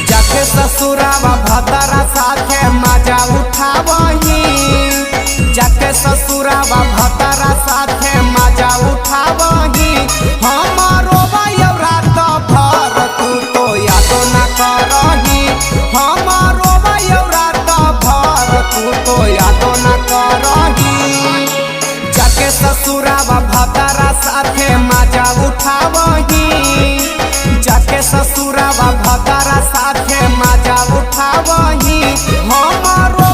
जाके ससुरावा भतरा साथे मजा उठावही, जाके ससुरावा भतरा साथे मजा उठावही। हमारो रात भर तू तो यादो न करही, हमारो रात भर तू तो यादो न करही। जाके ससुरावा भतरा साथे मजा उठावही, जाके ससुरावा भतरा साथे मजा उठावही। हमारो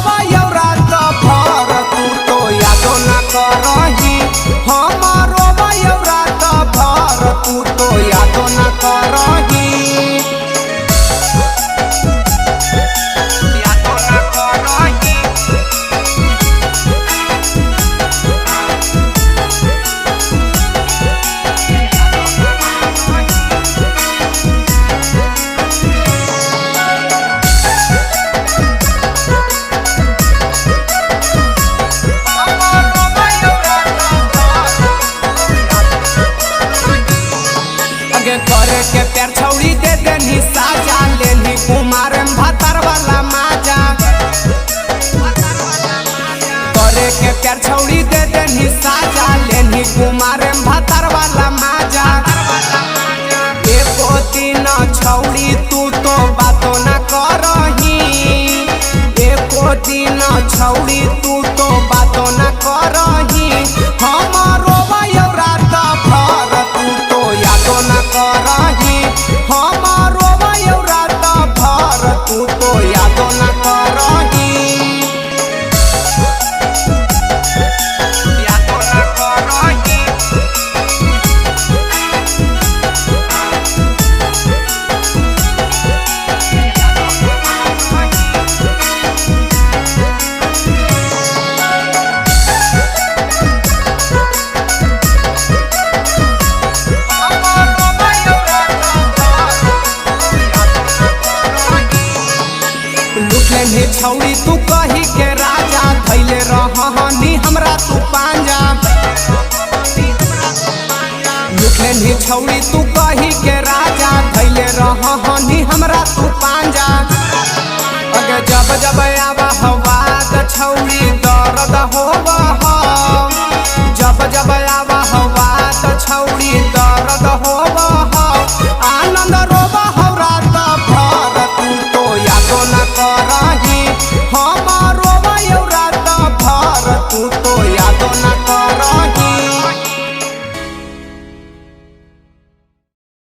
रात भर तू तो यादो न करही, हमारो रात भर तू तो यादो न करही। यादो न करही। करे के प्यार छौड़ी दे देनी साजा, लेनी कुमार भतर वाला माजा। करे के प्यार छौड़ी दे देनी साजा, लेनी कुमार भतर वाला माजा। एको दिन छौड़ी तू तो बातो न करही, एको दिन छौड़ी तू तो बातो न करही। हमारो रात भर तू तो यादो न करही, हमारो रात भर तू तो यादो न करही। यादो न करही। छौड़ी तू कही के राजा, धैले रहनी हमरा तू पांजा। लुटले छौड़ी तू कही के राजा, धैले रहनी हमरा तू पांजा। अगे जब जब